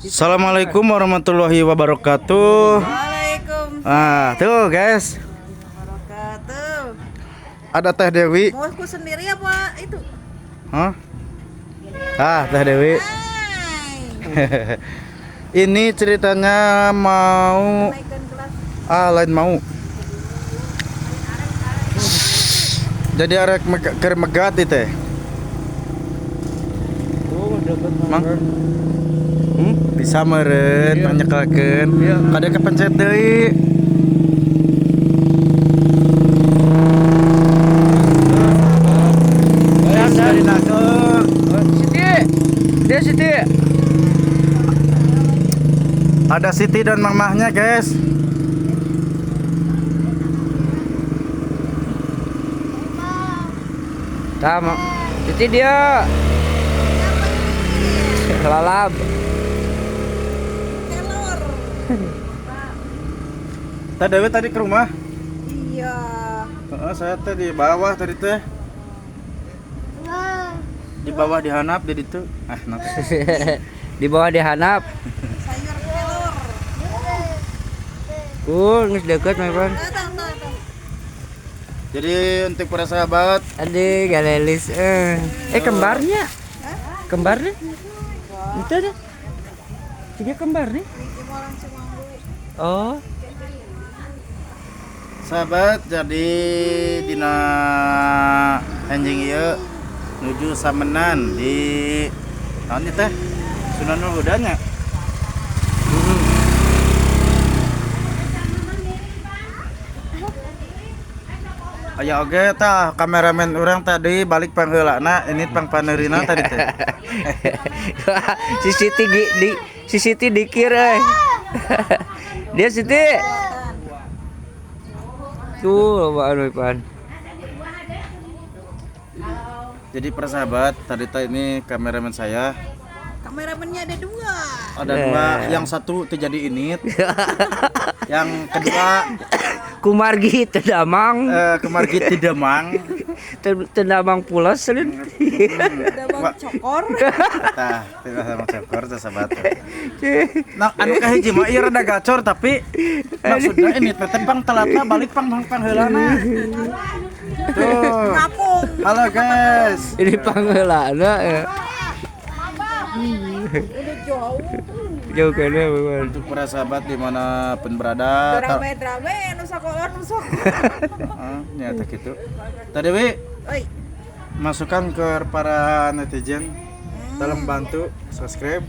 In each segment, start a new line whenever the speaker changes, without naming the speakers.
Assalamualaikum warahmatullahi wabarakatuh.
Waalaikumsalam.
Tuh guys,
Wabarakatuh.
ada Teh Dewi.
Mau aku sendiri apa itu?
Hah? Teh Dewi.
Hai.
Ini ceritanya mau
Naikkan kelas.
lain mau. Jadi arek keur megat ieu teh. Mang. Bisa meureun nyekelkeun. Kada kepencet deui. Siti. Ada Siti dan mamahnya, guys.
Sama. Siti dia. Lalab.
Telur.
Teh Dewi tadi ke rumah.
Iya.
Saya teh di bawah tadi teh. Di bawah dihanap jadi tuh.
Di bawah dihanap.
Sayur telur.
Geus deket my friend.
Datang.
Jadi untuk para sahabat,
Ade galelis kembarnya. Kembarnya? Itu deh. Dia kembar nih.
Bikin orang Cimanggu.
Oh.
sahabat jadi dina anjing ieu nuju Samenan di naon ieu teh Sunanul Hudanya. Aya oge tah kameramen urang tadi balik pangheulana ini pangpaneurina tadi teh.
Si Siti dikir euy. Dia Siti. Tuh, anu Ipan.
Jadi persahabat tadi teh ini kameramen saya.
Kameramennya ada dua.
Ada dua, yang satu terjadi init. Yang kedua
Kumargi Tedamang.
Kemargi Tidemang.
Tedamang pulas selin.
Ada bang cokor.
Tah, tidak sama cokor teh sahabat. Nah, anu kahiji mah ieu rada gacor tapi maksudnya ini teh pang telatna balik pang heulana. Tuh.
Ngapung.
Halo guys.
Ini pangheulana ya.
Udah jauh.
Jauh kene Bang.
Untuk para sahabat dimanapun berada.
Drame nu sakola nu sok.
Nyata gitu. Tadi Dewi,
Oi.
masukan ke para netizen tolong bantu subscribe,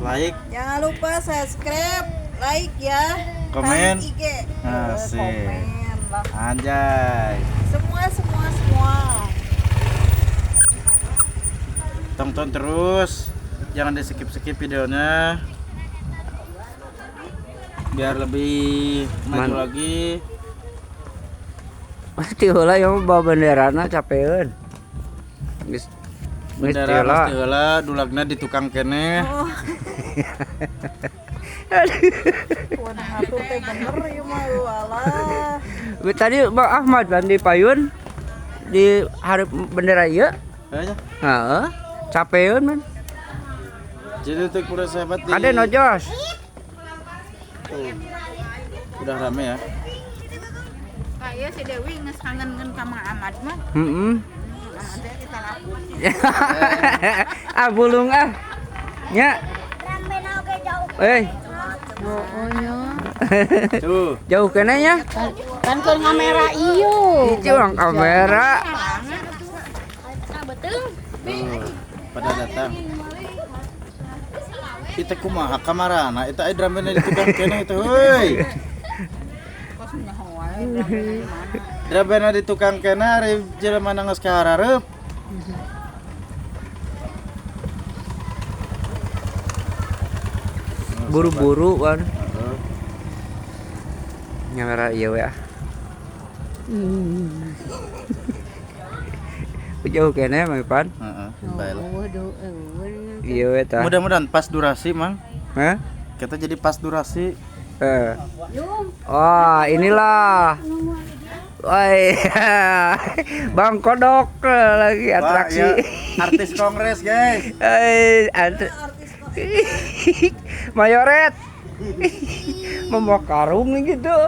like,
Jangan lupa subscribe, like ya.
Komen.
IG.
Asik.
Komen lah.
anjay.
Semua.
Tonton terus, jangan di skip videonya biar lebih maju lagi.
Pasti heula yang bawa benderana capeun. Geus
Bendera mesti heula dulagna di tukang kene.
Oh. Wan hatu teh bener ieu mah walah.
Tadi Bang Ahmad kan di Payun di hari bendera ieu.
Kayaknya.
Heeh. Capeun man.
Jadi untuk para sahabat di
Kade nojos.
udah rame ya.
Kayak si Dewi nges kangen ka Mang Ahmad mah.
Heeh.
Ahmad teh kita laku.
Bulung nya.
Oh nya.
Tuh.
Jauh kene nya.
Kan keur ngamera ieu.
Itu orang kamera.
Betul.
Pada datang. Kita kumaha kamarana eta aya dramena di tukang kene itu heuy. Dramena di tukang kene ari jelema nangos kaharareup.
Buru-buru kan. Nyamera ieu we Jauh kene Mang Ipan.
Heeh, baiklah.
Iya we tah.
Mudah-mudahan pas durasi, Mang.
Hah?
Kita jadi pas durasi.
Oh, inilah. Woi. Bang Kodok lagi atraksi.
Wah, ya, artis kongres, guys.
Mayoret. Membawa karung gitu.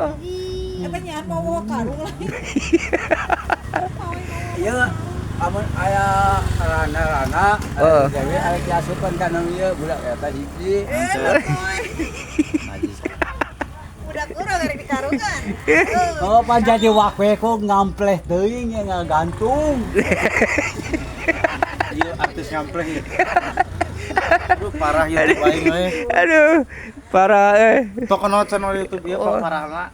Katanya mau karung lagi.
Iya, amun aya rana-rana, dewe aya diasupan kana ieu budak eta hiji.
Udah kurang dari karungan.
Oh, pan jadi wakwe kok ngampleh teuing ya ngagantung.
Iya artis ngampleng ya. Aduh parah ya baing we.
Aduh, parah
Tokono channel YouTube ieu parah mah.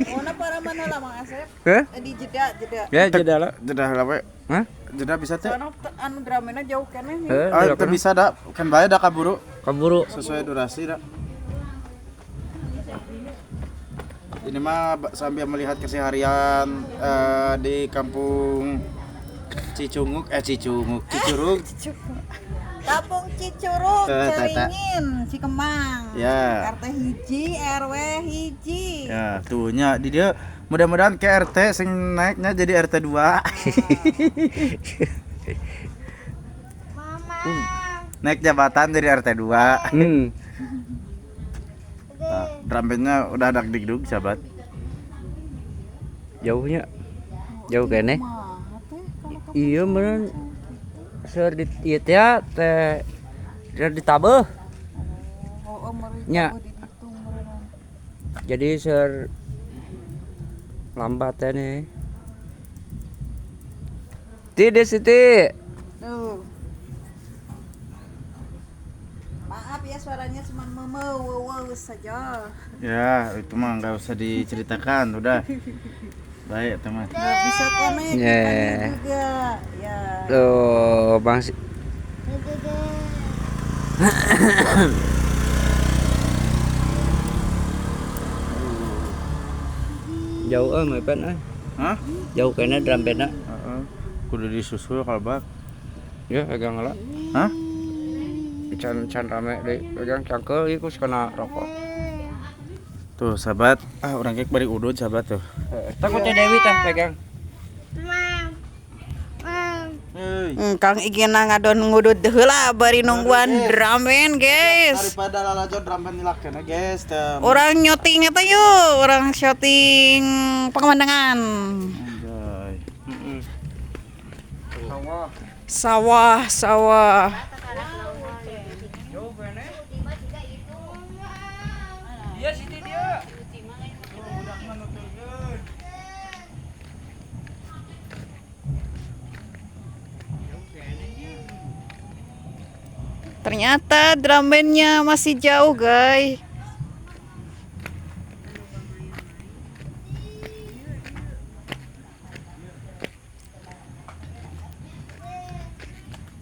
Mana para mana lah Mang Asep?
Hah?
Di jeda.
Ya jeda lah.
Jedah lah we.
Hah?
Jedah bisa teh.
Soalnya anu dramena jauh keneh nih.
Ah, teu bisa dah. Kan bae dah kaburu
Kaburu.
sesuai durasi dah. Ini mah sambil melihat keseharian di kampung Cicurug.
Kampung Cicurug, Caringin, Cikemang.
Ya.
RT hiji, RW hiji.
Ya, tuhnya di dia mudah-mudahan ke RT sing naiknya jadi RT 2. Naik jabatan jadi RT 2. Nah, drum bandnya udah dak digdug sahabat.
Jauhnya. Jauh kene. Iya beneran. Seur di ieu teh teh ditabeuh. Nya. Jadi seur lambat teh nih. Ti Siti.
Tuh. Maaf ya suaranya cuma memeu saja.
Ya, itu mah nggak usah diceritakan, udah. Baik, teman.
Nggak bisa connect
Yeah.
juga. Ya.
Tuh, Bang jauh mepen
Hah?
jauh kena drum bandna
Heeh. Kudu disusul kalbak.
ya pegang lah
Hah?
can rame deh pegang cangkel iku kena rokok
Tuh, sahabat. Ah, orang kayak bari udut sahabat tuh.
takut Dewi tah pegang
Kang Igena ngadon ngudut heula bari nungguan drum band, guys.
Daripada lalajo drum band dilakena, guys.
Orang nyoting eta yuk, orang syuting pemandangan.
Anjay.
Sawah.
iya Siti dia
Ternyata drum bandnya masih jauh, guys.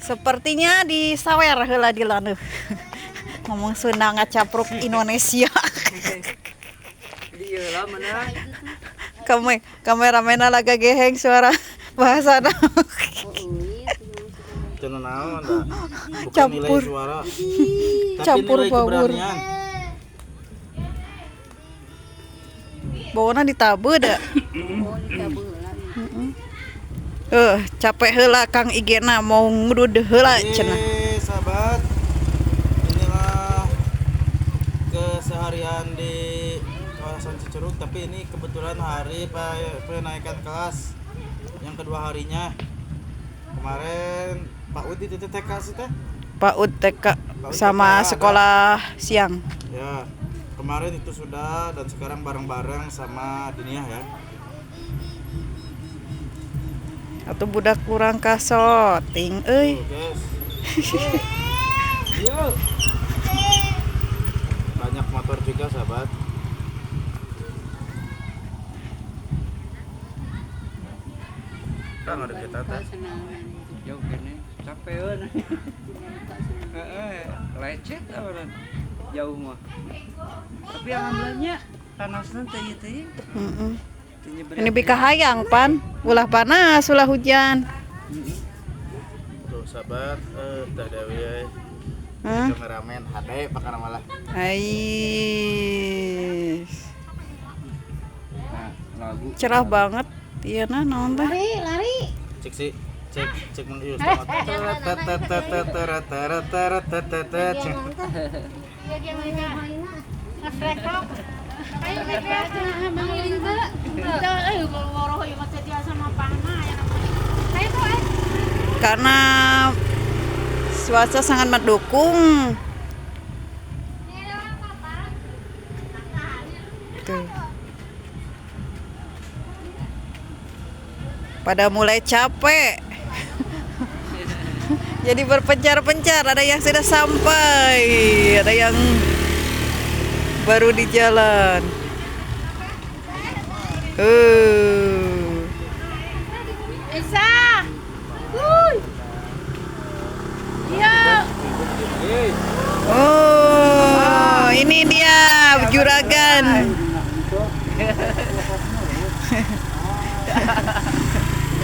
Sepertinya di sawer heula di lanu. Ngomong Sunda ngacapruk Indonesia.
iya lah mana
Kameramena laga geheng suara bahasa
Cenah naon dah. Bukan
Campur.
nilai suara.
Campur
nilai
baur.
keberanian.
Bawana ditabe da. Capek heula Kang Igena mau ngudud heula cenah.
Sahabat. Inilah keseharian di kawasan Cicurug, tapi ini kebetulan hari penaikan kelas yang kedua harinya. Kemarin Pak Ud itu TK sih teh.
Pak Ud TK
Ud
sama
TK
sekolah siang.
Ya, kemarin itu sudah dan sekarang bareng-bareng sama Diniah ya.
Atau budak kurang kasoting euy.
Tuh, guys. Banyak motor juga sahabat. Kan ada kita teh.
jauh kene capeun lecet orang jauh mah tapi alhamdulillahnya panasna teh ieu teh
Heeh. Ini bika hayang pan, ulah panas, ulah hujan.
Tuh sahabat, Teh Dewi
Hah?
kameramen HD pakana malah.
Ais.
nah lagu
Cerah banget. Iya nah naon teh?
Cik sih. Cek mun ieu
Iya dia mereka. Ngesrekok. Ayo mereka mangiling teu. Teu boro-boro ieu mah teh sama panah ya. Ayo tuh.
Karena cuaca sangat mendukung. Tuh. Pada mulai capek. Jadi berpencar-pencar, ada yang sudah sampai, ada yang baru di jalan.
Isa. Iya.
Oh, ini dia juragan.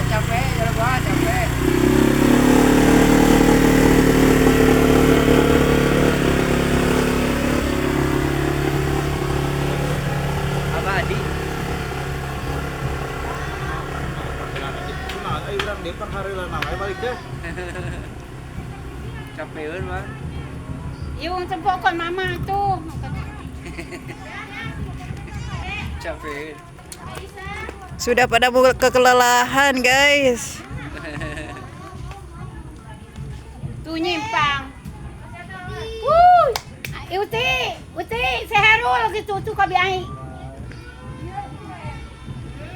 Capek, ya gua capek. Abadi.
Ayo urang depan hareulana we balik deh.
Capeun mah.
Yung sempokon mama tuh.
Capeun.
Sudah pada kelelahan, guys.
Tuh nyimpang. Uti, seherul gitu tuh kabiai.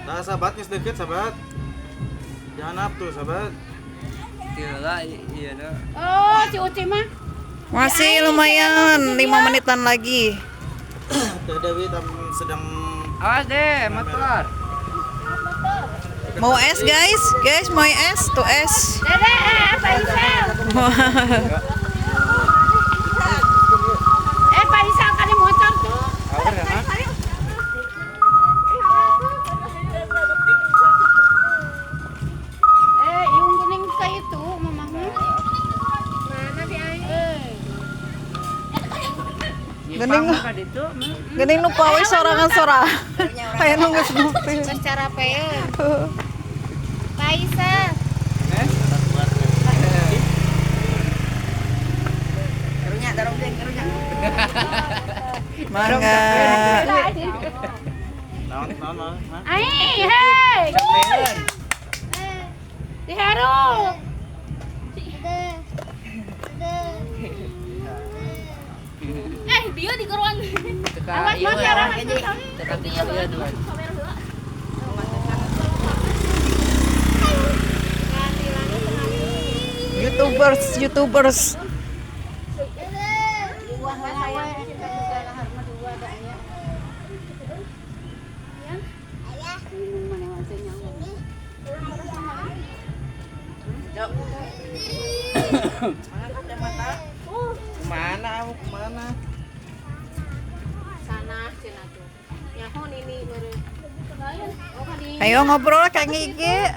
Nah, sahabat geus deukeut sahabat. Jangan tuh sahabat.
Tila iya na.
Oh, si Uti mah.
Masih lumayan 5 menitan lagi.
Teh Dewi sedang
Awas deh, motor.
Mau es, guys? Guys, mau es? Tuh es.
Dede, apa Isel? Pak Isel kali motor tuh. Yung kuning kayak itu, mamahnya. Mana dia?
Gening,
Maka itu
gening nu pawe sorangan-sorangan. Aya nu geus nepi.
Secara peun. Pak Isel.
kerunya darong deh, kerunya.
Mangga.
naon.
Ai, hei.
Capeun.
Di Heru. Bio di geruan. Awas
Iya,
motor, awas
aja.
motor.
Tekan tinggal dia dulu.
YouTubers.
Mana?
Sana cina tuh. Nyahon ini baru. Oh, kadi.
Ayo ngobrol Kang Ige.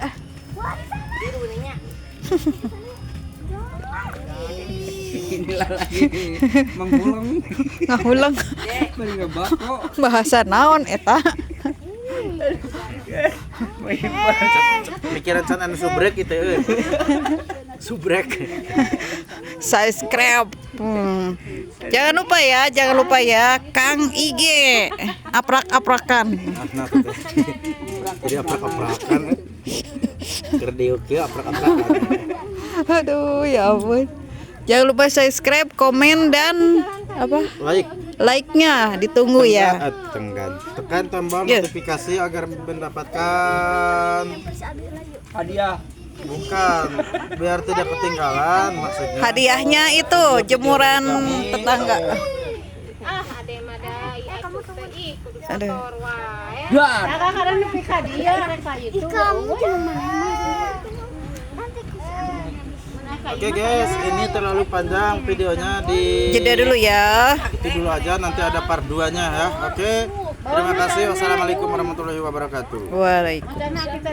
Biru nya.
Inilah lagi mengulang.
Ngahulang
Bari ngebako.
bahasa naon eta?
Mikiran can anu subrek kitu euy. Subrek.
Subscribe. Jangan lupa ya Kang Ige. Aprak-aprakan.
Nah, tuh. Jadi aprak-aprakan. Keur dieu kieu aprak-aprakan.
Aduh, ya ampun. Jangan lupa subscribe, komen dan apa? Like-nya ditunggu ya.
Tekan tombol
Yes.
notifikasi agar mendapatkan
Hadiah.
bukan biar tidak ketinggalan maksudnya.
Hadiahnya itu jemuran tetangga.
Ade mah da kamu teh kudu
Aduh.
motor wae.
Dan
Kadang-kadang nepi ka dia rek ka itu.
Oke guys, ini terlalu panjang videonya di
Jeda dulu ya.
itu dulu aja, nanti ada part 2-nya ya. Oke. Terima kasih. Wassalamualaikum warahmatullahi wabarakatuh.
Waalaikumsalam.
Karena kita